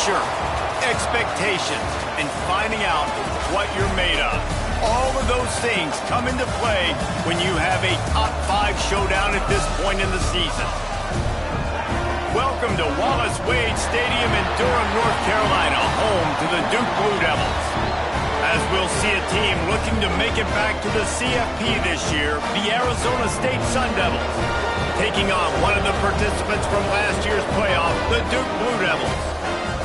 pressure, expectations, and finding out what you're made of. All of those things come into play when you have a top 5 showdown at this point in the season. Welcome to Wallace Wade Stadium in Durham, North Carolina, home to the Duke Blue Devils. As we'll see a team looking to make it back to the CFP this year, the Arizona State Sun Devils, taking on one of the participants from last year's playoff, the Duke Blue Devils.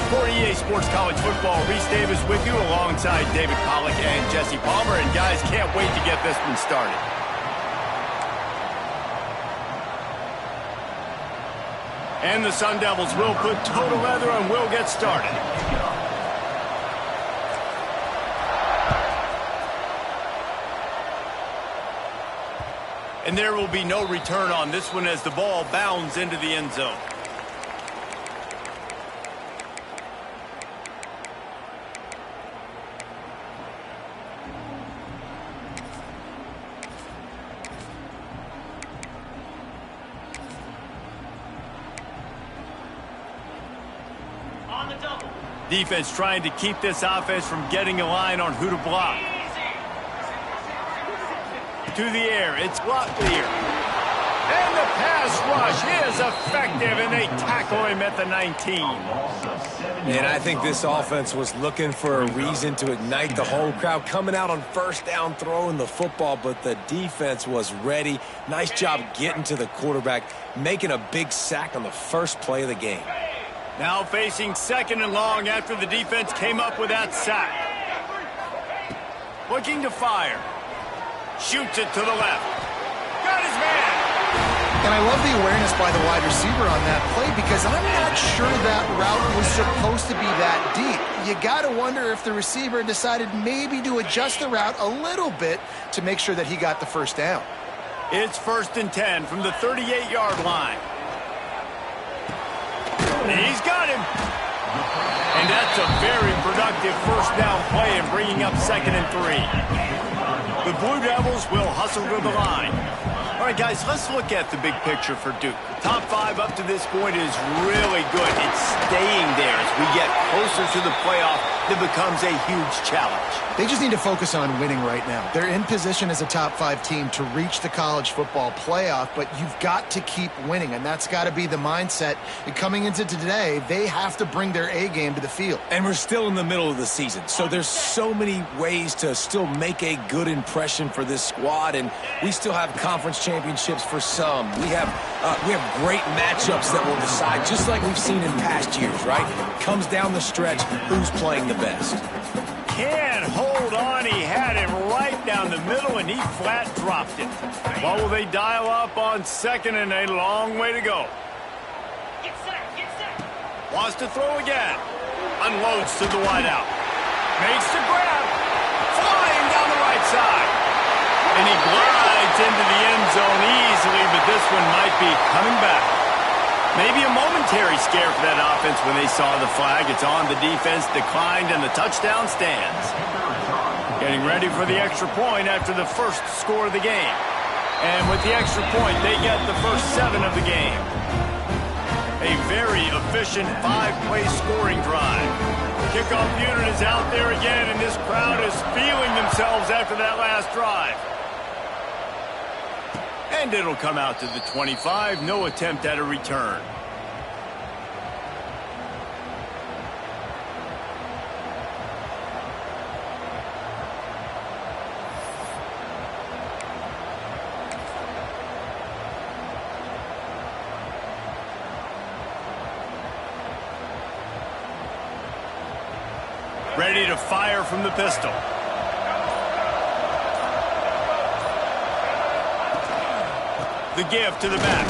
For EA Sports College Football, Reese Davis with you alongside David Pollack and Jesse Palmer. And guys, can't wait to get this one started. And the Sun Devils will put toe to leather and will get started. And there will be no return on this one as the ball bounds into the end zone. On the double. Defense trying to keep this offense from getting a line on who to block. To the air, it's Locklear. And the pass rush is effective, and they tackle him at the 19. And I think this offense was looking for a reason to ignite the home crowd, coming out on first down, throwing the football, but the defense was ready. Nice job getting to the quarterback, making a big sack on the first play of the game. Now facing 2nd and long after the defense came up with that sack. Looking to fire. Shoots it to the left. Got his man. And I love the awareness by the wide receiver on that play because I'm not sure that route was supposed to be that deep. You got to wonder if the receiver decided maybe to adjust the route a little bit to make sure that he got the first down. It's 1st and 10 from the 38-yard line. He's got him. And that's a very productive first down play and bringing up 2nd and 3. The Blue Devils will hustle to the line. All right, guys, let's look at the big picture for Duke. Top 5 up to this point is really good. It's staying there as we get closer to the playoff. It becomes a huge challenge. They just need to focus on winning right now. They're in position as a top 5 team to reach the college football playoff, but you've got to keep winning, and that's got to be the mindset. And coming into today, they have to bring their A game to the field. And we're still in the middle of the season, so there's so many ways to still make a good impression for this squad, and we still have conference championships for some. We have great matchups that will decide, just like we've seen in past years, right? Comes down the stretch, who's playing the best. Can't hold on. He had him right down the middle, and he flat dropped it. What will they dial up on 2nd and a long way to go? Get set, get set. Wants to throw again. Unloads to the wideout. Makes the grab. Flying down the right side. And he glides into the end zone easily, but this one might be coming back. Maybe a momentary scare for that offense when they saw the flag. It's on, the defense declined, and the touchdown stands. Getting ready for the extra point after the first score of the game. And with the extra point, they get the first 7 of the game. A very efficient 5-play scoring drive. Kickoff unit is out there again, and this crowd is feeling themselves after that last drive. And it'll come out to the 25. No attempt at a return. Ready to fire from the pistol. The give to the back.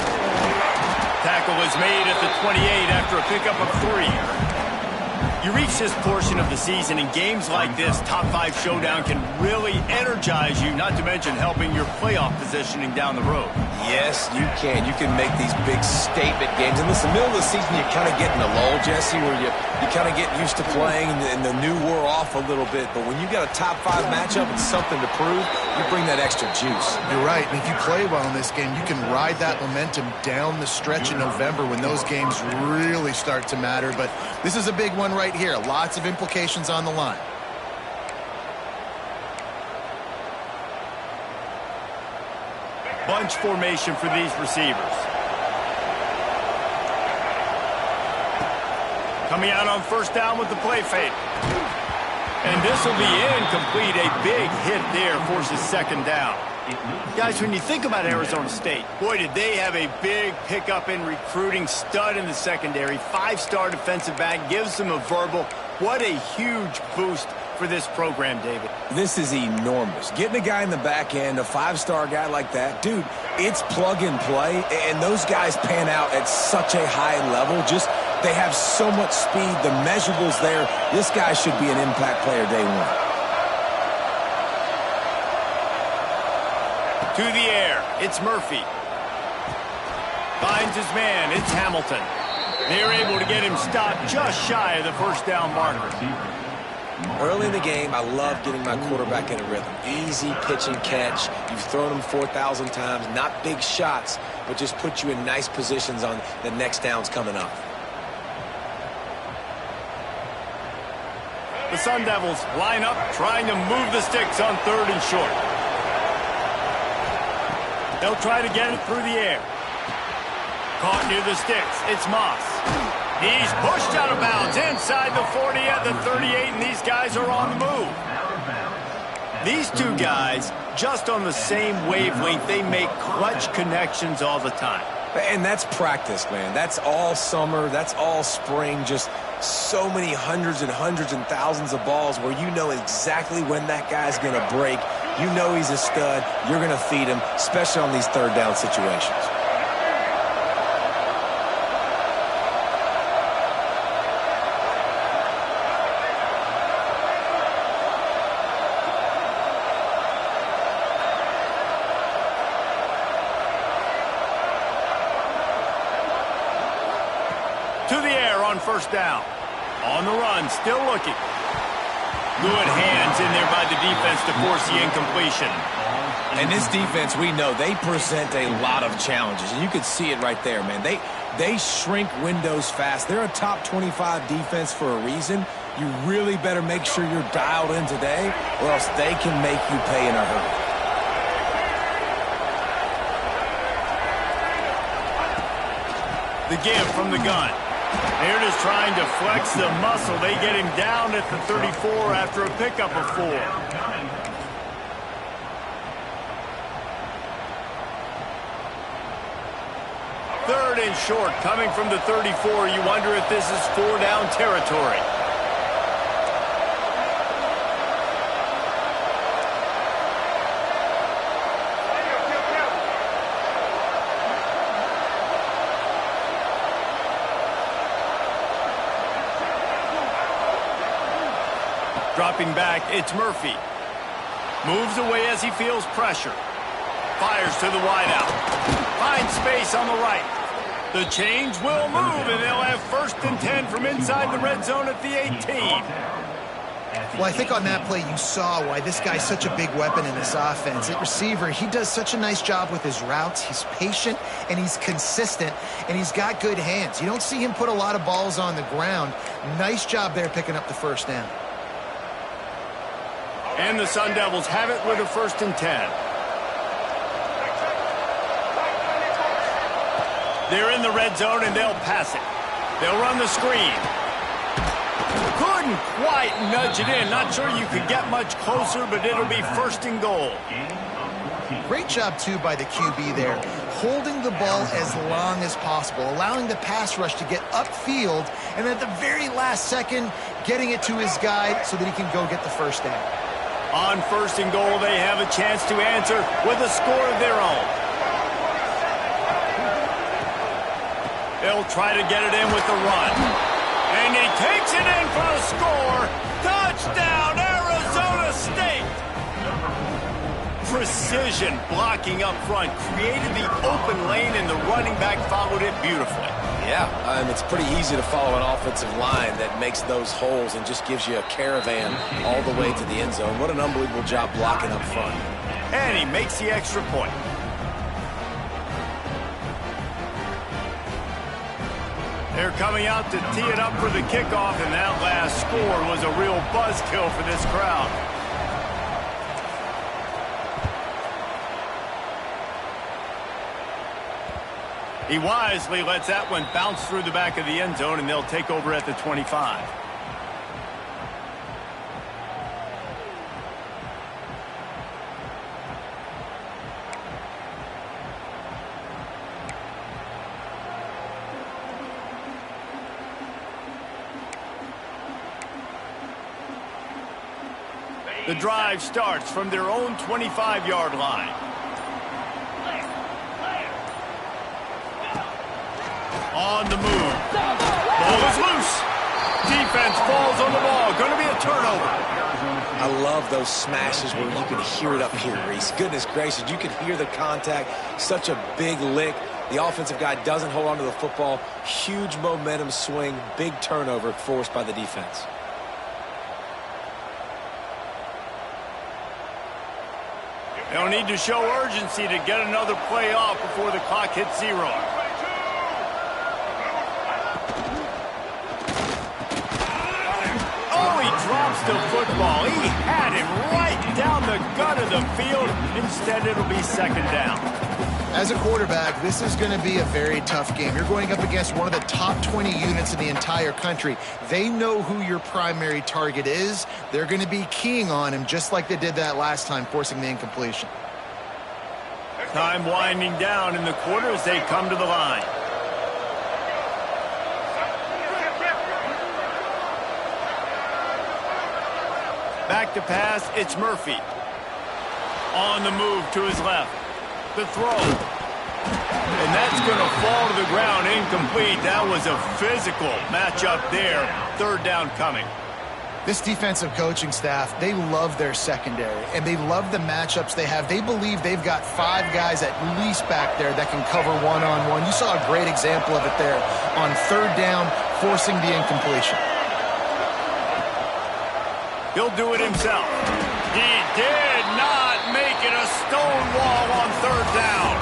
Tackle is made at the 28 after a pickup of 3. You reach this portion of the season, and games like this, top 5 showdown, can really energize you, not to mention helping your playoff positioning down the road. Yes, you can. You can make these big statement games. And listen, middle of the season, you kind of get in a lull, Jesse, where you kind of get used to playing and the new wore off a little bit. But when you got a top-5 matchup and something to prove, you bring that extra juice. You're right. And if you play well in this game, you can ride that momentum down the stretch in November when those games really start to matter. But this is a big one right here. Lots of implications on the line. Bunch formation for these receivers. Coming out on first down with the play fake. And this will be incomplete. A big hit there forces second down. Guys, when you think about Arizona State, boy, did they have a big pickup in recruiting. Stud in the secondary. 5-star defensive back. Gives them a verbal. What a huge boost for this program, David. This is enormous. Getting a guy in the back end, a 5-star guy like that, dude, it's plug and play, and those guys pan out at such a high level. Just, they have so much speed. The measurables there. This guy should be an impact player day one. To the air, it's Murphy. Finds his man, it's Hamilton. They're able to get him stopped just shy of the first down marker. Early in the game, I love getting my quarterback in a rhythm. Easy pitch and catch. You've thrown them 4,000 times. Not big shots, but just put you in nice positions on the next downs coming up. The Sun Devils line up, trying to move the sticks on 3rd and short. They'll try to get it through the air. Caught near the sticks. It's Moss. He's pushed out of bounds inside the 40 at the 38, and these guys are on the move. These two guys, just on the same wavelength, they make clutch connections all the time. And that's practice, man. That's all summer. That's all spring. Just so many hundreds and thousands of balls where you know exactly when that guy's going to break. You know he's a stud. You're going to feed him, especially on these 3rd down situations. To the air on first down. On the run, still looking. Good hands in there by the defense to force the incompletion. And this defense, we know, they present a lot of challenges. And you can see it right there, man. They shrink windows fast. They're a top 25 defense for a reason. You really better make sure you're dialed in today, or else they can make you pay in a hurry. The give from the gun. They're just trying to flex the muscle. They get him down at the 34 after a pickup of 4. Third and short, coming from the 34. You wonder if this is 4-down territory. Dropping back, it's Murphy. Moves away as he feels pressure. Fires to the wideout. Finds space on the right. The change will move, and they'll have 1st and 10 from inside the red zone at the 18. Well, I think on that play you saw why this guy's such a big weapon in this offense. At receiver, he does such a nice job with his routes. He's patient, and he's consistent, and he's got good hands. You don't see him put a lot of balls on the ground. Nice job there picking up the first down. And the Sun Devils have it with a 1st and 10. They're in the red zone, and they'll pass it. They'll run the screen. Couldn't quite nudge it in. Not sure you could get much closer, but it'll be 1st and goal. Great job, too, by the QB there. Holding the ball as long as possible, allowing the pass rush to get upfield, and at the very last second, getting it to his guy so that he can go get the first down. On 1st and goal, they have a chance to answer with a score of their own. They'll try to get it in with the run. And he takes it in for a score. Touchdown, Arizona State! precision blocking up front, created the open lane, and the running back followed it beautifully. Yeah, and it's pretty easy to follow an offensive line that makes those holes and just gives you a caravan all the way to the end zone. What an unbelievable job blocking up front. And he makes the extra point. They're coming out to tee it up for the kickoff, and that last score was a real buzzkill for this crowd. He wisely lets that one bounce through the back of the end zone, and they'll take over at the 25. The drive starts from their own 25-yard line. On the move. Ball is loose. Defense falls on the ball. Going to be a turnover. I love those smashes where you can hear it up here, Reese. Goodness gracious, you can hear the contact. Such a big lick. The offensive guy doesn't hold on to the football. Huge momentum swing. Big turnover forced by the defense. They'll need to show urgency to get another play off before the clock hits 0. Oh, he drops the football. He had him right down the gut of the field. Instead, it'll be second down. As a quarterback, this is going to be a very tough game. You're going up against one of the top 20 units in the entire country. They know who your primary target is. They're going to be keying on him just like they did that last time, forcing the incompletion. Time winding down in the quarter as they come to the line. Back to pass, it's Murphy. On the move to his left. The throw. And that's going to fall to the ground incomplete. That was a physical matchup there. Third down coming. This defensive coaching staff, they love their secondary, and they love the matchups they have. They believe they've got 5 guys at least back there that can cover one-on-one. You saw a great example of it there on third down, forcing the incompletion. He'll do it himself. He did not make it a stone wall on third down.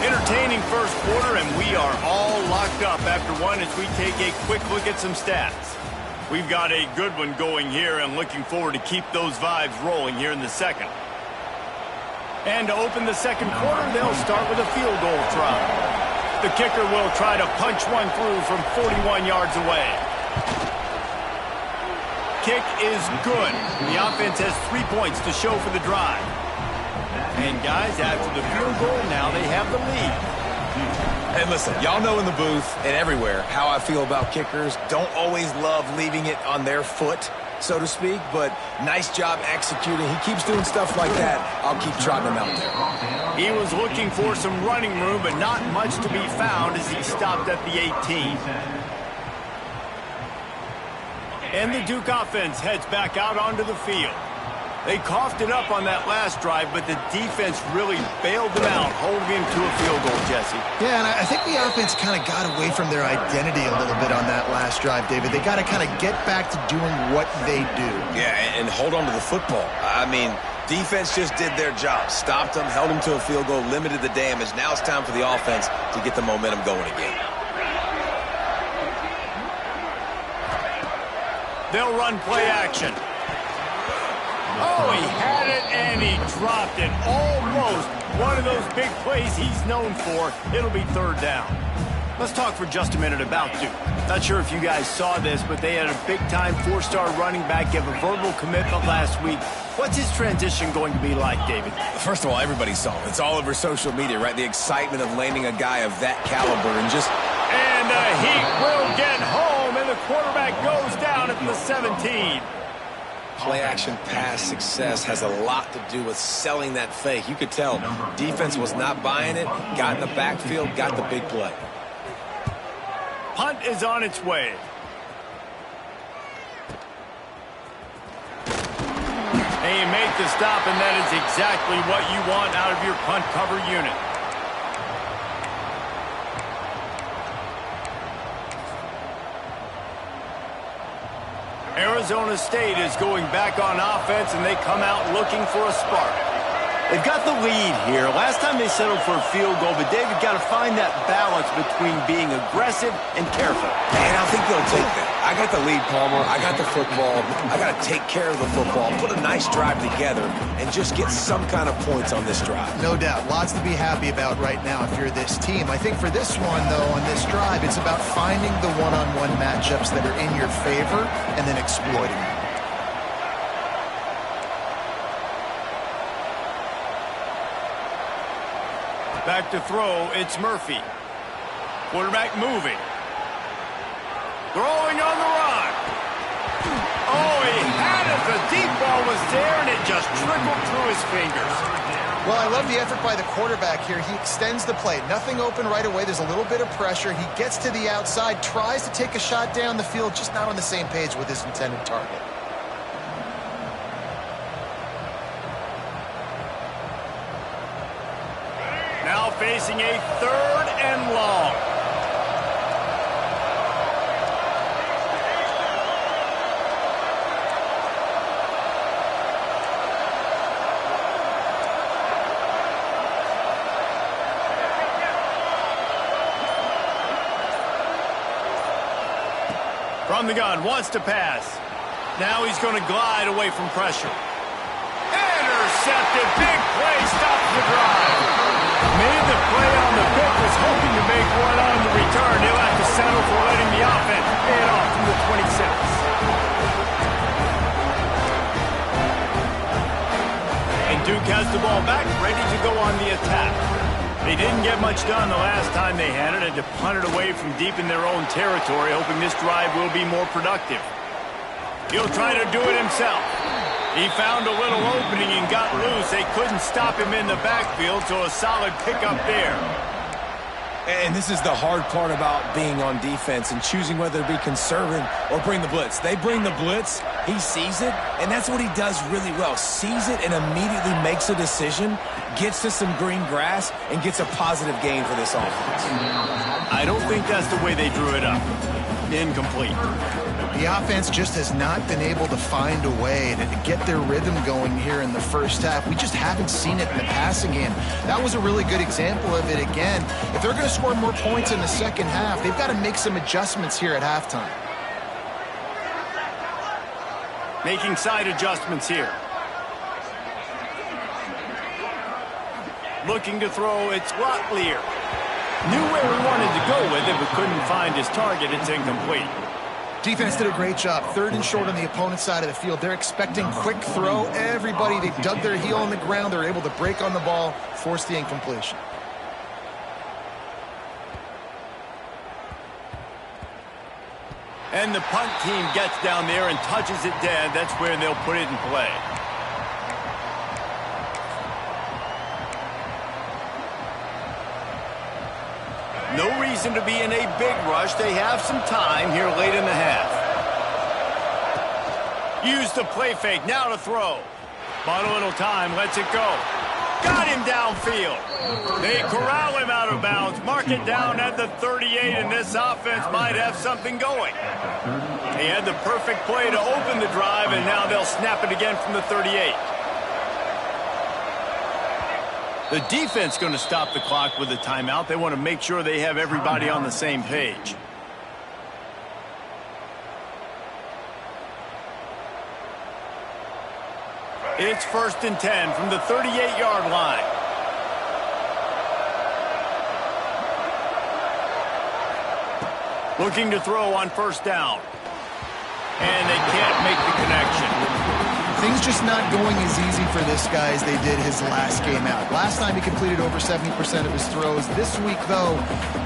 Entertaining first quarter, and we are all locked up after one as we take a quick look at some stats. We've got a good one going here, and looking forward to keep those vibes rolling here in the second. And to open the second quarter, they'll start with a field goal try. The kicker will try to punch one through from 41 yards away. Kick is good. The offense has 3 points to show for the drive. And guys, after the field goal, now they have the lead. And listen, y'all know in the booth and everywhere how I feel about kickers. Don't always love leaving it on their foot, so to speak, but nice job executing. He keeps doing stuff like that. I'll keep trotting him out there. He was looking for some running room, but not much to be found as he stopped at the 18. And the Duke offense heads back out onto the field. They coughed it up on that last drive, but the defense really bailed them out, holding him to a field goal, Jesse. Yeah, and I think the offense kind of got away from their identity a little bit on that last drive, David. They got to kind of get back to doing what they do. Yeah, and hold on to the football. I mean, defense just did their job. Stopped them, held them to a field goal, limited the damage. Now it's time for the offense to get the momentum going again. They'll run play action. Oh, he had it and he dropped it. Almost one of those big plays he's known for. It'll be third down. Let's talk for just a minute about Duke. Not sure if you guys saw this, but they had a big-time 4-star running back give a verbal commitment last week. What's his transition going to be like, David? First of all, everybody saw it. It's all over social media, right? The excitement of landing a guy of that caliber and just... And he will get home, and the quarterback goes down at the 17. Play-action pass success has a lot to do with selling that fake. You could tell defense was not buying it, got in the backfield, got the big play. Punt is on its way. And you make the stop, and that is exactly what you want out of your punt cover unit. Arizona State is going back on offense, and they come out looking for a spark. They've got the lead here. Last time they settled for a field goal, but David got to find that balance between being aggressive and careful. And I think they'll take that. I got the lead, Palmer. I got the football. I got to take care of the football, put a nice drive together, and just get some kind of points on this drive. No doubt. Lots to be happy about right now if you're this team. I think for this one, though, on this drive, it's about finding the one-on-one matchups that are in your favor and then exploiting them. Back to throw, it's Murphy. Quarterback moving. Throwing on the run. Oh, he had it. The deep ball was there, and it just trickled through his fingers. Well, I love the effort by the quarterback here. He extends the play. Nothing open right away. There's a little bit of pressure. He gets to the outside, tries to take a shot down the field, just not on the same page with his intended target. Now facing a 3rd and long. From the gun, wants to pass. Now he's going to glide away from pressure. Intercepted, big play, stops the drive. Made the play on the pick, was hoping to make one on the return. He'll have to settle for letting the offense pay it off from the 26. And Duke has the ball back, ready to go on the attack. They didn't get much done the last time they had it, and to punt it away from deep in their own territory, hoping this drive will be more productive. He'll try to do it himself. He found a little opening and got loose. They couldn't stop him in the backfield, so a solid pickup there. And this is the hard part about being on defense and choosing whether to be conservative or bring the blitz. They bring the blitz, he sees it, and that's what he does really well. Sees it and immediately makes a decision, gets to some green grass, and gets a positive gain for this offense. I don't think that's the way they drew it up. Incomplete. The offense just has not been able to find a way to get their rhythm going here in the first half. We just haven't seen it in the passing game. That was a really good example of it again. If they're going to score more points in the second half, they've got to make some adjustments here at halftime. Making side adjustments here. Looking to throw, it's Locklear. Knew where he wanted to go with it, but couldn't find his target. It's incomplete. Defense did a great job. 3rd and short on the opponent's side of the field. They're expecting quick throw. Everybody, they dug their heel on the ground. They're able to break on the ball, force the incompletion. And the punt team gets down there and touches it dead. That's where they'll put it in play. No reason to be in a big rush. They have some time here late in the half. Use the play fake. Now to throw. Bought a little time. Lets it go. Got him downfield. They corral him out of bounds. Mark it down at the 38, and this offense might have something going. They had the perfect play to open the drive, and now they'll snap it again from the 38. The defense going to stop the clock with a timeout. They want to make sure they have everybody on the same page. It's 1st and 10 from the 38-yard line. Looking to throw on 1st down. And they can't make the connection. Things just not going as easy for this guy as they did his last game out. Last time he completed over 70% of his throws. This week, though,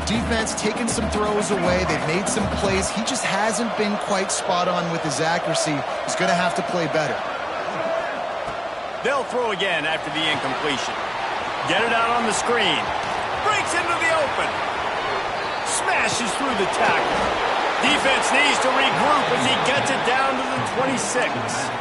defense taking some throws away. They've made some plays. He just hasn't been quite spot on with his accuracy. He's going to have to play better. They'll throw again after the incompletion. Get it out on the screen. Breaks into the open. Smashes through the tackle. Defense needs to regroup as he gets it down to the 26.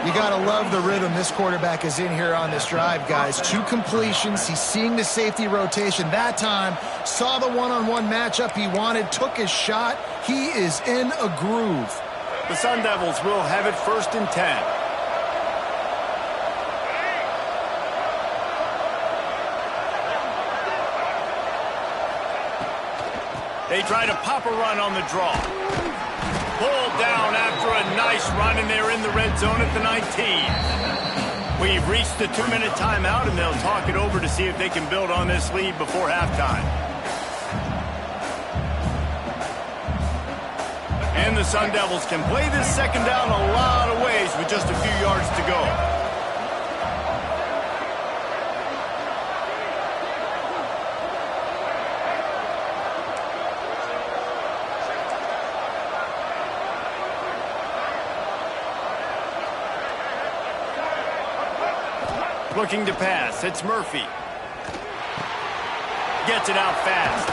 You got to love the rhythm this quarterback is in here on this drive, guys. 2 completions. He's seeing the safety rotation that time. Saw the one-on-one matchup he wanted. Took his shot. He is in a groove. The Sun Devils will have it 1st and 10. They try to pop a run on the draw. Pulled down after a nice run, and they're in the red zone at the 19. We've reached the 2-minute timeout, and they'll talk it over to see if they can build on this lead before halftime. And the Sun Devils can play this 2nd down a lot of ways with just a few yards to go. Looking to pass, it's Murphy. Gets it out fast.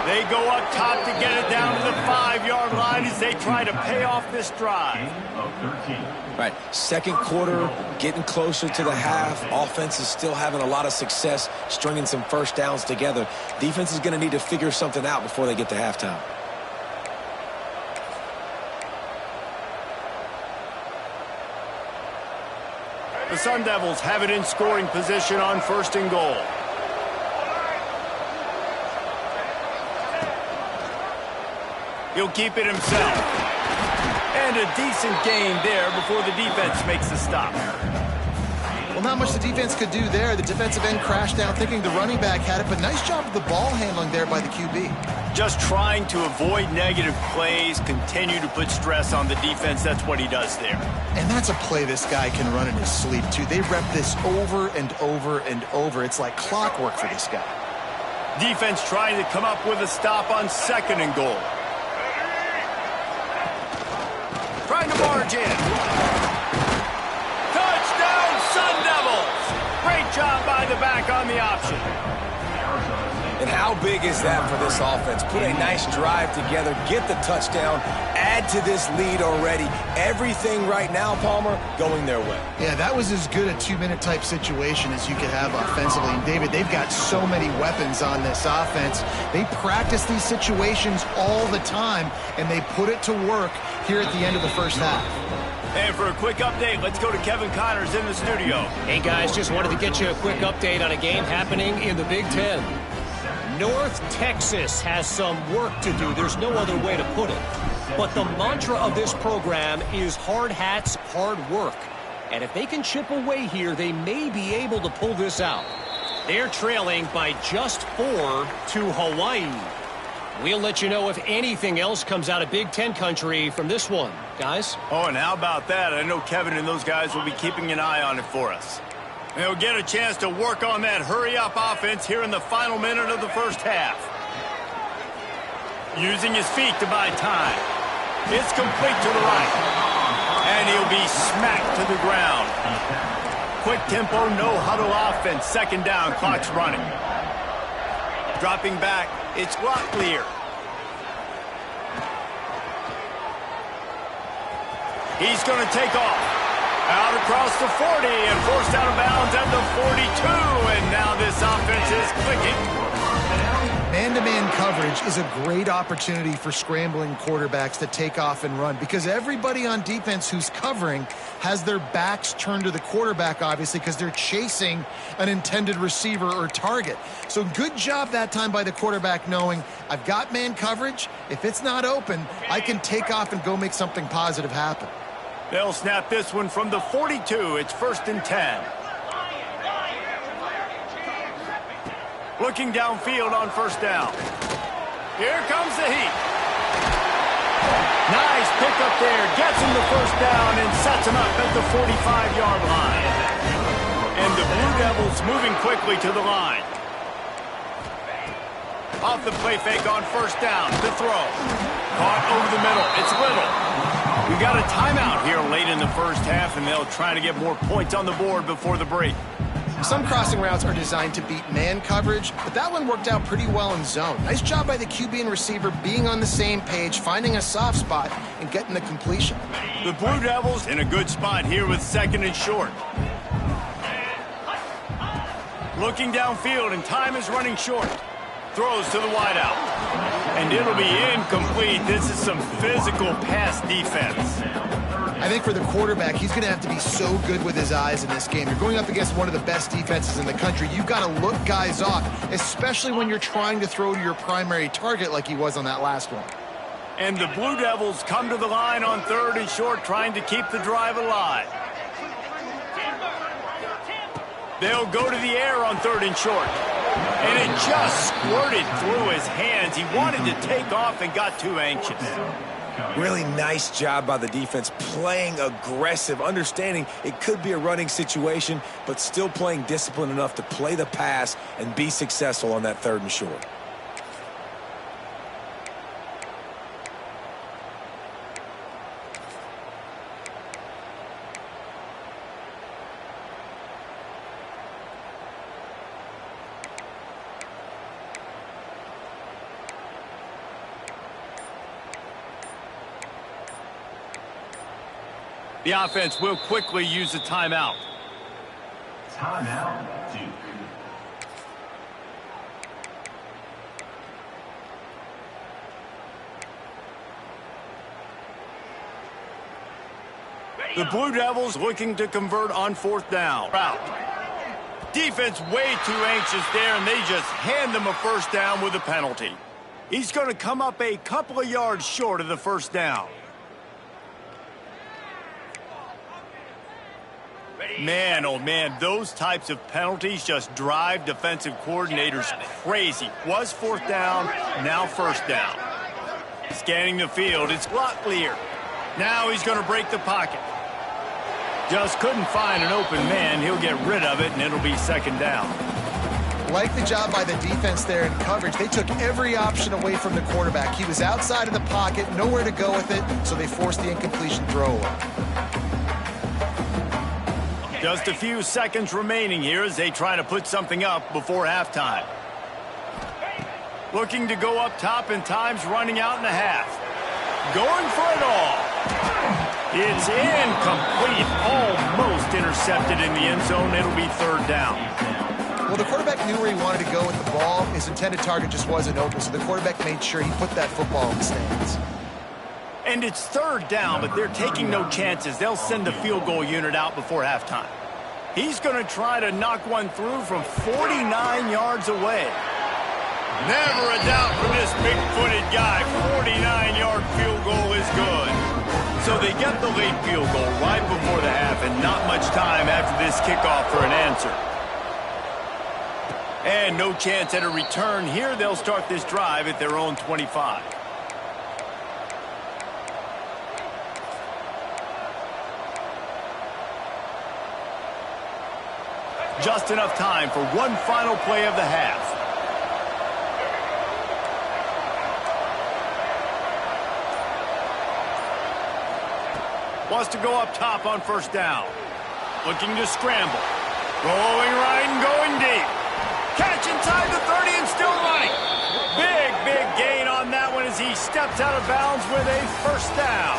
They go up top to get it down to the 5-yard line as they try to pay off this drive. Right, 2nd quarter, getting closer to the half. Offense is still having a lot of success stringing some 1st downs together. Defense is going to need to figure something out before they get to halftime. The Sun Devils have it in scoring position on 1st and goal. He'll keep it himself. And a decent gain there before the defense makes the stop. Well, not much the defense could do there. The defensive end crashed down thinking the running back had it, but nice job of the ball handling there by the QB. Just trying to avoid negative plays, continue to put stress on the defense. That's what he does there. And that's a play this guy can run in his sleep, too. They rep this over and over and over. It's like clockwork for this guy. Defense trying to come up with a stop on 2nd and goal. Trying to barge in. Touchdown, Sun Devils! Great job by the back on the option. And how big is that for this offense? Put a nice drive together, get the touchdown, add to this lead already. Everything right now, Palmer, going their way. Yeah, that was as good a 2-minute type situation as you could have offensively. And, David, they've got so many weapons on this offense. They practice these situations all the time, and they put it to work here at the end of the 1st half. And for a quick update, let's go to Kevin Connors in the studio. Hey, guys, just wanted to get you a quick update on a game happening in the Big Ten. North Texas has some work to do. There's no other way to put it. But the mantra of this program is hard hats, hard work. And if they can chip away here, they may be able to pull this out. They're trailing by just 4 to Hawaii. We'll let you know if anything else comes out of Big Ten country from this one, guys. Oh, and how about that? I know Kevin and those guys will be keeping an eye on it for us. They'll get a chance to work on that hurry-up offense here in the final minute of the 1st half. Using his feet to buy time. It's complete to the right. And he'll be smacked to the ground. Quick tempo, no huddle offense. 2nd down, clock's running. Dropping back, it's Locklear. He's going to take off. Out across the 40 and forced out of bounds at the 42. And now this offense is clicking. Man-to-man coverage is a great opportunity for scrambling quarterbacks to take off and run because everybody on defense who's covering has their backs turned to the quarterback, obviously, because they're chasing an intended receiver or target. So good job that time by the quarterback knowing I've got man coverage. If it's not open, I can take off and go make something positive happen. They'll snap this one from the 42. It's 1st and 10. Looking downfield on 1st down. Here comes the heat. Nice pickup there. Gets him the 1st down and sets him up at the 45-yard line. And the Blue Devils moving quickly to the line. Off the play fake on 1st down. The throw. Caught over the middle. It's Little. We got a timeout here late in the 1st half, and they'll try to get more points on the board before the break. Some crossing routes are designed to beat man coverage, but that one worked out pretty well in zone. Nice job by the QB and receiver being on the same page, finding a soft spot, and getting the completion. The Blue Devils in a good spot here with 2nd and short. Looking downfield, and time is running short. Throws to the wideout. And it'll be incomplete. This is some physical pass defense. I think for the quarterback, he's going to have to be so good with his eyes in this game. You're going up against one of the best defenses in the country. You've got to look guys off, especially when you're trying to throw to your primary target like he was on that last one. And the Blue Devils come to the line on 3rd and short, trying to keep the drive alive. They'll go to the air on 3rd and short. And it just squirted through his hands. He wanted to take off and got too anxious. Really nice job by the defense, playing aggressive, understanding it could be a running situation, but still playing disciplined enough to play the pass and be successful on that 3rd and short. The offense will quickly use a timeout. Timeout, Duke. The Blue Devils looking to convert on 4th down. Route. Defense way too anxious there, and they just hand them a 1st down with a penalty. He's going to come up a couple of yards short of the 1st down. Man, oh man, those types of penalties just drive defensive coordinators crazy. Was 4th down, now 1st down. Scanning the field, it's Locklear. Now he's going to break the pocket. Just couldn't find an open man. He'll get rid of it, and it'll be 2nd down. Like the job by the defense there in coverage. They took every option away from the quarterback. He was outside of the pocket, nowhere to go with it, so they forced the incompletion throwaway. Just a few seconds remaining here as they try to put something up before halftime. Looking to go up top, and time's running out in the half. Going for it all. It's incomplete, almost intercepted in the end zone. It'll be 3rd down. Well, the quarterback knew where he wanted to go with the ball. His intended target just wasn't open, so the quarterback made sure he put that football in the stands. And it's 3rd down, but they're taking no chances. They'll send the field goal unit out before halftime. He's going to try to knock one through from 49 yards away. Never a doubt for this big-footed guy. 49-yard field goal is good. So they get the late field goal right before the half, and not much time after this kickoff for an answer. And no chance at a return here. They'll start this drive at their own 25. Just enough time for one final play of the half. Wants to go up top on 1st down. Looking to scramble. Rolling right and going deep. Catch inside the 30 and still running. Big gain on that one as he steps out of bounds with a 1st down.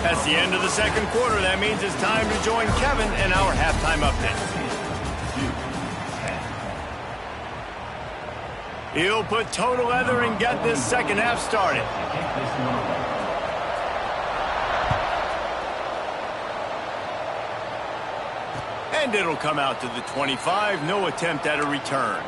That's the end of the 2nd quarter. That means it's time to join Kevin and our halftime update. He'll put total leather and get this 2nd half started. And it'll come out to the 25. No attempt at a return.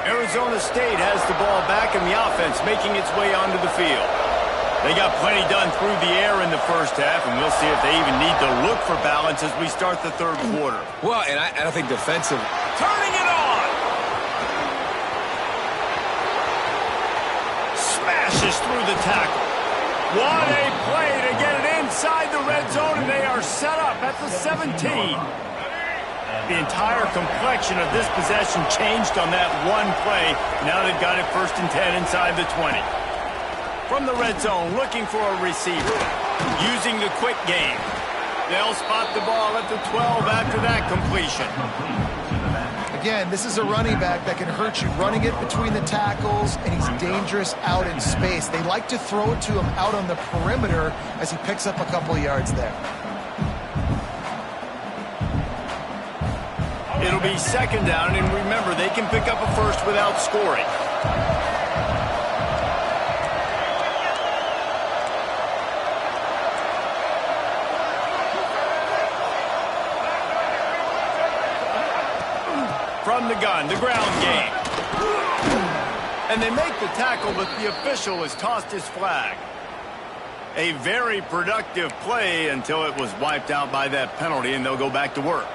Arizona State has the ball back, and the offense making its way onto the field. They got plenty done through the air in the 1st half, and we'll see if they even need to look for balance as we start the 3rd quarter. Well, and I think defensive. Turning it on! Smashes through the tackle. What a play to get it inside the red zone, and they are set up at the 17. The entire complexion of this possession changed on that one play. Now they've got it 1st and 10 inside the 20. From the red zone, looking for a receiver. Using the quick game. They'll spot the ball at the 12 after that completion. Again, this is a running back that can hurt you, running it between the tackles, and he's dangerous out in space. They like to throw it to him out on the perimeter as he picks up a couple of yards there. It'll be 2nd down, and remember, they can pick up a first without scoring. From the gun, the ground game. And they make the tackle, but the official has tossed his flag. A very productive play until it was wiped out by that penalty, and they'll go back to work.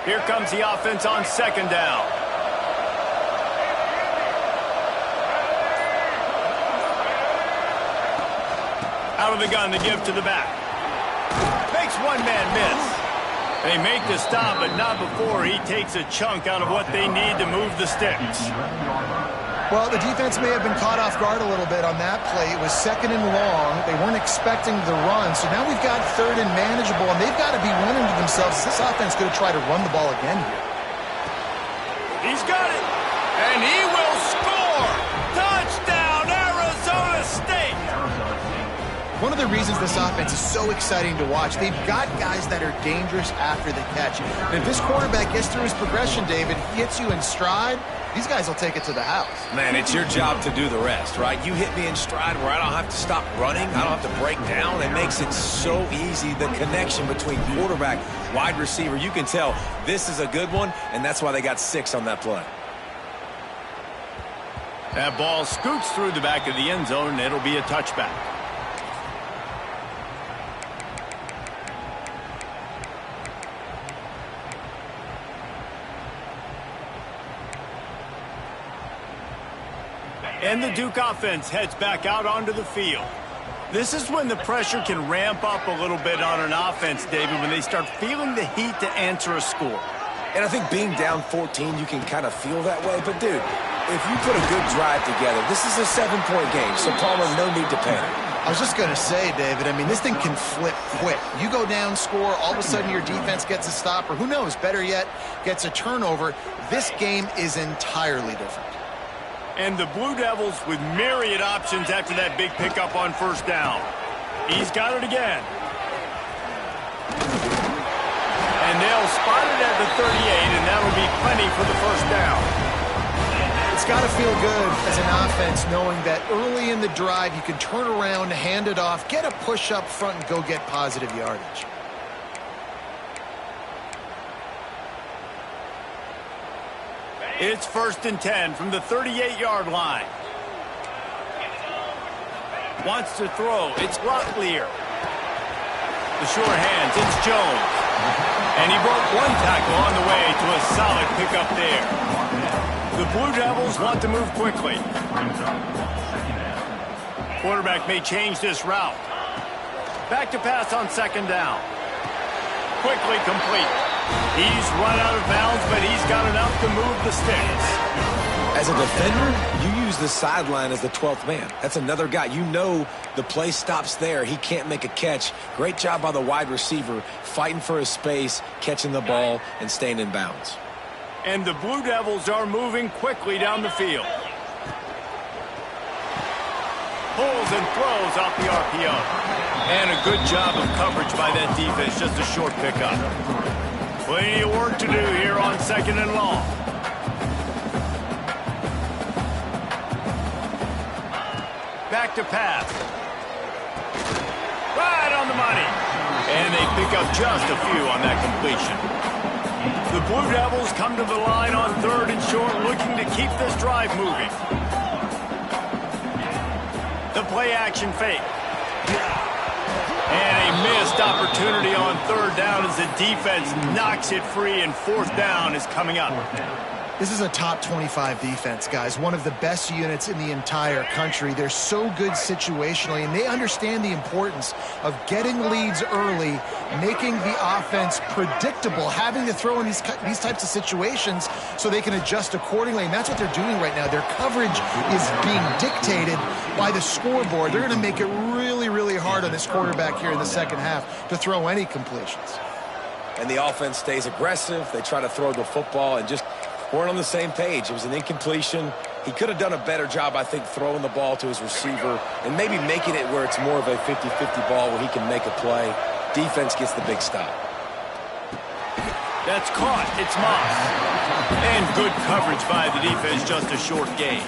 Here comes the offense on 2nd down. Out of the gun, the give to the back. Makes one man miss. They make the stop, but not before he takes a chunk out of what they need to move the sticks. Well, the defense may have been caught off guard a little bit on that play. It was 2nd and long. They weren't expecting the run. So now we've got 3rd and manageable, and they've got to be winning to themselves. Is this offense going to try to run the ball again here? He's got it, and he will score. Touchdown, Arizona State. One of the reasons this offense is so exciting to watch, they've got guys that are dangerous after the catch. And if this quarterback gets through his progression, David, he hits you in stride, these guys will take it to the house. Man, it's your job to do the rest, right? You hit me in stride where I don't have to stop running. I don't have to break down. It makes it so easy, the connection between quarterback, wide receiver. You can tell this is a good one, and that's why they got 6 on that play. That ball scoots through the back of the end zone, and it'll be a touchback. And the Duke offense heads back out onto the field. This is when the pressure can ramp up a little bit on an offense, David, when they start feeling the heat to answer a score. And I think being down 14, you can kind of feel that way. But, dude, if you put a good drive together, this is a 7-point game, so Palmer, no need to panic. I was just going to say, David, I mean, this thing can flip quick. You go down, score, all of a sudden your defense gets a stop, or who knows, better yet, gets a turnover. This game is entirely different. And the Blue Devils with myriad options after that big pickup on 1st down. He's got it again. And they'll spot it at the 38, and that'll be plenty for the 1st down. It's got to feel good as an offense knowing that early in the drive you can turn around, hand it off, get a push up front, and go get positive yardage. It's 1st and 10 from the 38-yard line. Wants to throw. It's Locklear. The sure hands. It's Jones. And he broke one tackle on the way to a solid pickup there. The Blue Devils want to move quickly. Quarterback may change this route. Back to pass on 2nd down. Quickly complete. He's run out of bounds, but he's got enough to move the sticks. As a defender, you use the sideline as the 12th man. That's another guy. You know the play stops there. He can't make a catch. Great job by the wide receiver, fighting for his space, catching the ball, and staying in bounds. And the Blue Devils are moving quickly down the field. Pulls and throws off the RPO. And a good job of coverage by that defense. Just a short pickup. Plenty of work to do here on 2nd and long. Back to pass. Right on the money. And they pick up just a few on that completion. The Blue Devils come to the line on 3rd and short, looking to keep this drive moving. The play action fake. And a missed opportunity on 3rd down as the defense knocks it free, and 4th down is coming up. This is a top 25 defense, guys. One of the best units in the entire country. They're so good situationally, and they understand the importance of getting leads early, making the offense predictable, having to throw in these types of situations so they can adjust accordingly, and that's what they're doing right now. Their coverage is being dictated by the scoreboard. They're going to make it really, really hard on this quarterback here in the second half to throw any completions. And the offense stays aggressive. They try to throw the football and just weren't on the same page. It was an incompletion. He could have done a better job, I think, throwing the ball to his receiver and maybe making it where it's more of a 50-50 ball where he can make a play. Defense gets the big stop. That's caught. It's Moss. And good coverage by the defense, just a short gain.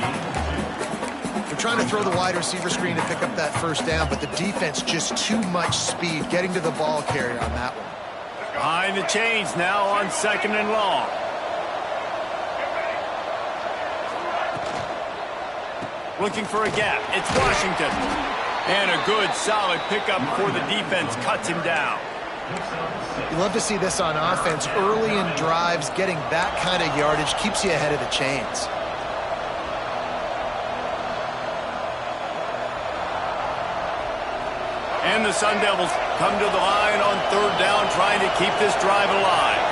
They're trying to throw the wide receiver screen to pick up that first down, but the defense just too much speed getting to the ball carrier on that one. Behind the chains now on 2nd and long. Looking for a gap. It's Washington. And a good, solid pickup before the defense cuts him down. You love to see this on offense. Early in drives, getting that kind of yardage keeps you ahead of the chains. And the Sun Devils come to the line on 3rd down, trying to keep this drive alive.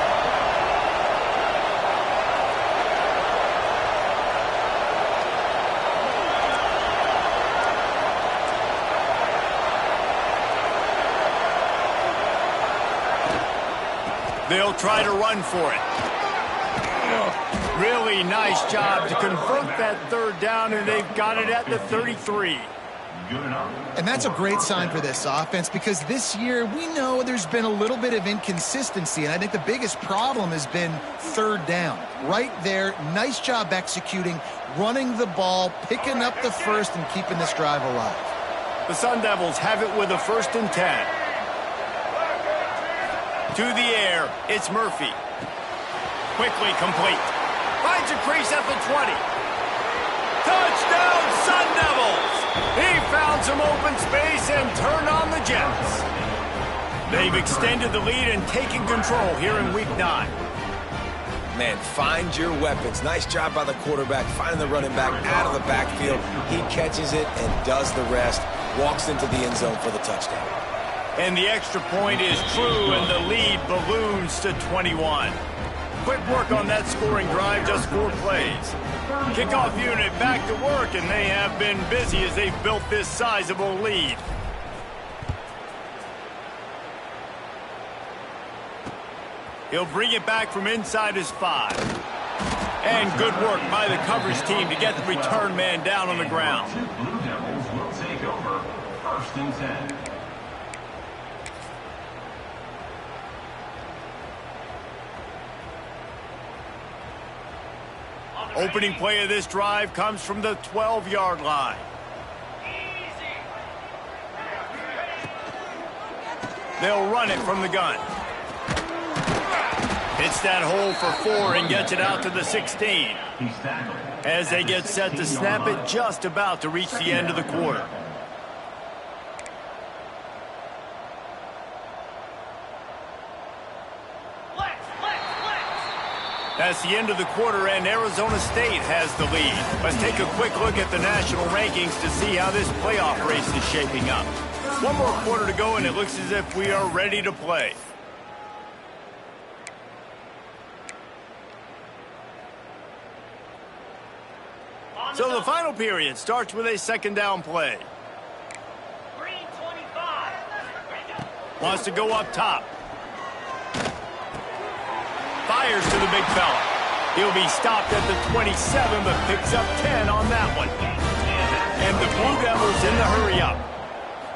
They'll try to run for it. Really nice job to convert that 3rd down, and they've got it at the 33. And that's a great sign for this offense because this year we know there's been a little bit of inconsistency, and I think the biggest problem has been 3rd down. Right there, nice job executing, running the ball, picking up the first, and keeping this drive alive. The Sun Devils have it with a 1st and 10. To the air, it's Murphy. Quickly complete. Finds a crease at the 20. Touchdown, Sun Devils! He found some open space and turned on the Jets. They've extended the lead and taken control here in Week 9. Man, find your weapons. Nice job by the quarterback, finding the running back out of the backfield. He catches it and does the rest. Walks into the end zone for the touchdown. And the extra point is true, and the lead balloons to 21. Quick work on that scoring drive, just 4 plays. Kickoff unit back to work, and they have been busy as they've built this sizable lead. He'll bring it back from inside his 5. And good work by the coverage team to get the return man down on the ground. Blue Devils will take over 1st and 10. Opening play of this drive comes from the 12-yard line. They'll run it from the gun. Hits that hole for 4 and gets it out to the 16. As they get set to snap it, just about to reach the end of the quarter. That's the end of the quarter, and Arizona State has the lead. Let's take a quick look at the national rankings to see how this playoff race is shaping up. One more quarter to go, and it looks as if we are ready to play. So the final period starts with a 2nd down play. Green 25. Wants to go up top. Fires to the big fella. He'll be stopped at the 27, but picks up 10 on that one. And the Blue Devils in the hurry up.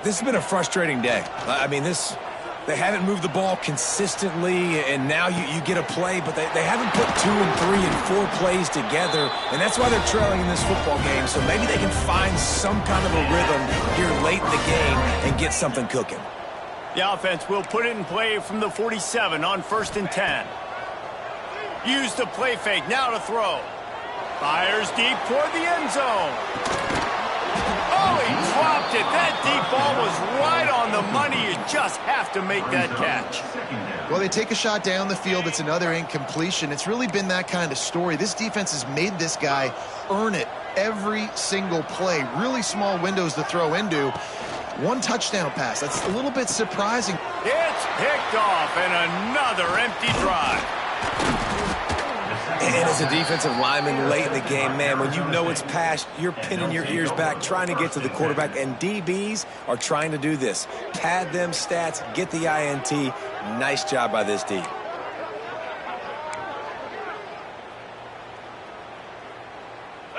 This has been a frustrating day. I mean, they haven't moved the ball consistently, and now you get a play, but they haven't put 2 and 3 and 4 plays together, and that's why they're trailing in this football game. So maybe they can find some kind of a rhythm here late in the game and get something cooking. The offense will put it in play from the 47 on 1st and 10. Use the play fake, now to throw. Fires deep toward the end zone. Oh, he dropped it. That deep ball was right on the money. You just have to make that catch. Well, they take a shot down the field. It's another incompletion. It's really been that kind of story. This defense has made this guy earn it every single play. Really small windows to throw into. One touchdown pass. That's a little bit surprising. It's picked off, and another empty drive. And as a defensive lineman late in the game, man, when you know it's passed, you're pinning your ears back, trying to get to the quarterback, and DBs are trying to do this. Pad them stats, get the INT. Nice job by this D.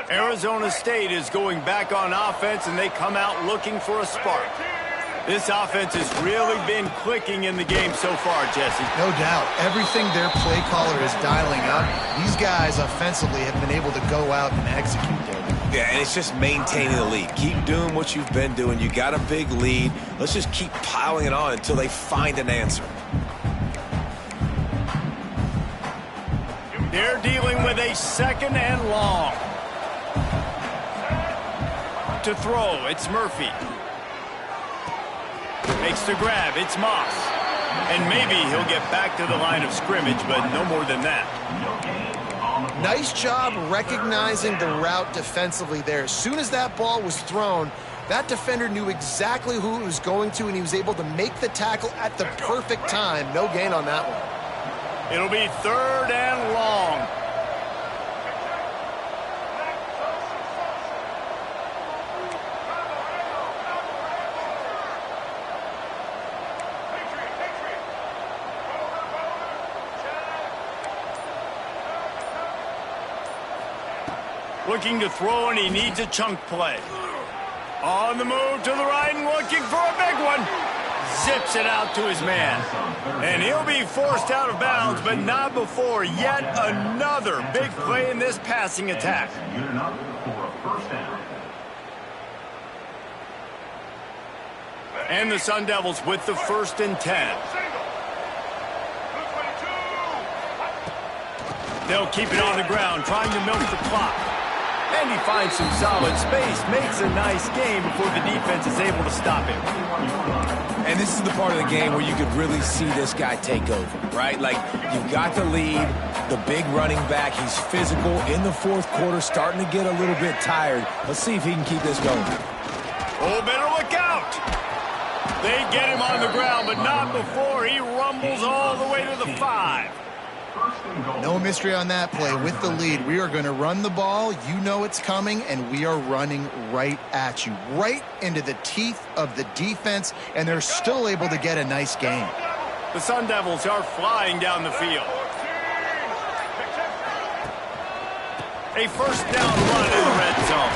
Arizona State is going back on offense, and they come out looking for a spark. This offense has really been clicking in the game so far, Jesse. No doubt. Everything their play caller is dialing up, these guys offensively have been able to go out and execute, David. Yeah, and it's just maintaining the lead. Keep doing what you've been doing. You got a big lead. Let's just keep piling it on until they find an answer. They're dealing with a 2nd and long. To throw, it's Murphy. Makes the grab, it's Moss. And maybe he'll get back to the line of scrimmage, but no more than that. Nice job recognizing the route defensively there. As soon as that ball was thrown, that defender knew exactly who it was going to, and he was able to make the tackle at the perfect time. No gain on that one. It'll be 3rd and long. Looking to throw, and he needs a chunk play. On the move to the right and looking for a big one. Zips it out to his man. And he'll be forced out of bounds, but not before yet another big play in this passing attack. And the Sun Devils with the 1st and 10. They'll keep it on the ground, trying to milk the clock. And he finds some solid space, makes a nice game before the defense is able to stop him. And this is the part of the game where you could really see this guy take over, right? Like, you've got the lead, the big running back. He's physical in the 4th quarter, starting to get a little bit tired. Let's see if he can keep this going. Oh, better look out. They get him on the ground, but not before he rumbles all the way to the 5. No mystery on that play. With the lead, we are going to run the ball. You know it's coming, and we are running right at you, right into the teeth of the defense, and they're still able to get a nice gain. The Sun Devils are flying down the field. A 1st down run in the red zone.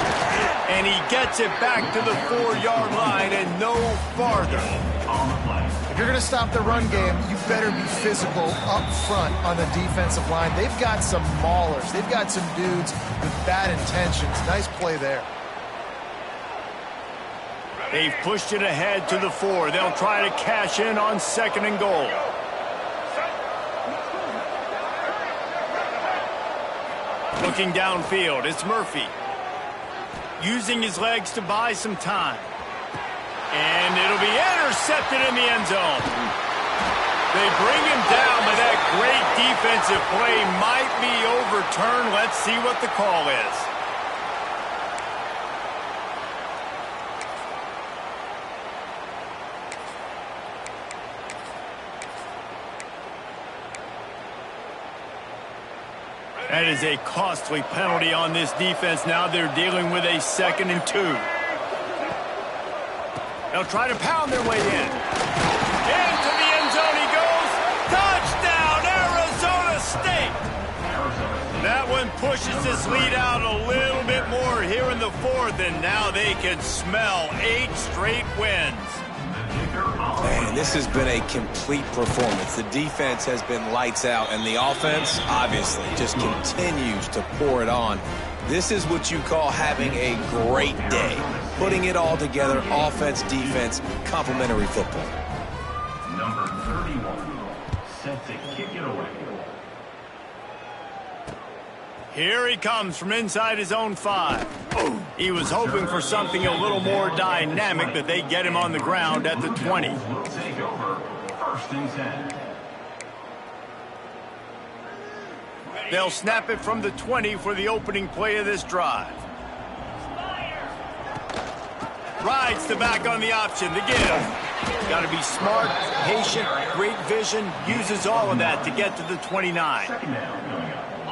And he gets it back to the 4-yard line and no farther. If you're going to stop the run game, you better be physical up front on the defensive line. They've got some maulers. They've got some dudes with bad intentions. Nice play there. They've pushed it ahead to the 4. They'll try to cash in on 2nd and goal. Looking downfield, it's Murphy. Using his legs to buy some time. And it'll be intercepted in the end zone. They bring him down, but that great defensive play might be overturned. Let's see what the call is. That is a costly penalty on this defense. Now they're dealing with a 2nd and 2. They'll try to pound their way in. Into the end zone he goes. Touchdown, Arizona State. That one pushes this lead out a little bit more here in the 4th, and now they can smell 8 straight wins. Man, this has been a complete performance. The defense has been lights out, and the offense, obviously, just continues to pour it on. This is what you call having a great day. Putting it all together, offense, defense, complementary football. Number 31, set to kick it away. Here he comes from inside his own 5. He was hoping for something a little more dynamic, but they get him on the ground at the 20. Will take over. First and 10. They'll snap it from the 20 for the opening play of this drive. Rides the back on the option, the give. Got to be smart, patient, great vision, uses all of that to get to the 29.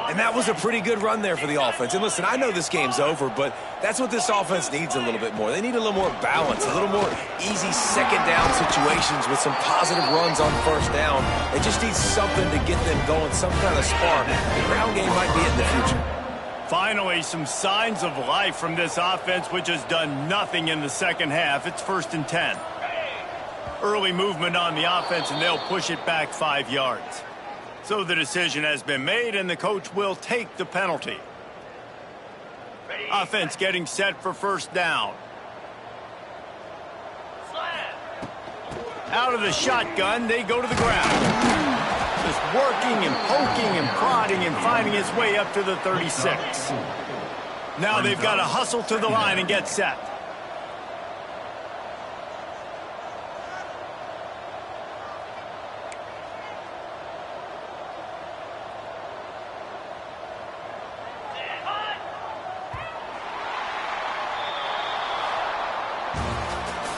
And that was a pretty good run there for the offense. And listen, I know this game's over, but that's what this offense needs a little bit more. They need a little more balance, a little more easy second down situations with some positive runs on first down. They just need something to get them going, some kind of spark. The ground game might be it in the future. Finally, some signs of life from this offense, which has done nothing in the second half. It's 1st and 10. Early movement on the offense, and they'll push it back 5 yards. So the decision has been made, and the coach will take the penalty. Offense getting set for first down. Out of the shotgun, they go to the ground. Just working and poking and prodding and finding his way up to the 36. Now they've got to hustle to the line and get set.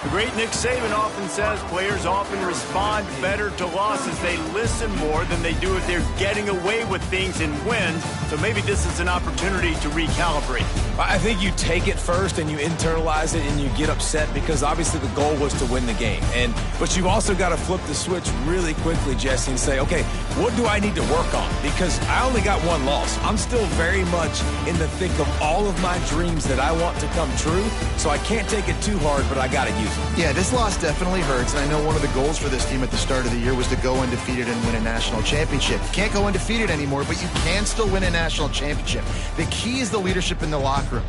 The great Nick Saban often says players often respond better to losses. They listen more than they do if they're getting away with things in wins. So maybe this is an opportunity to recalibrate. I think you take it first and you internalize it and you get upset because obviously the goal was to win the game. But you've also got to flip the switch really quickly, Jesse, and say, okay, what do I need to work on? Because I only got one loss. I'm still very much in the thick of all of my dreams that I want to come true. So I can't take it too hard, but I got to use it. Yeah, this loss definitely hurts, and I know one of the goals for this team at the start of the year was to go undefeated and win a national championship. You can't go undefeated anymore, but you can still win a national championship. The key is the leadership in the locker room.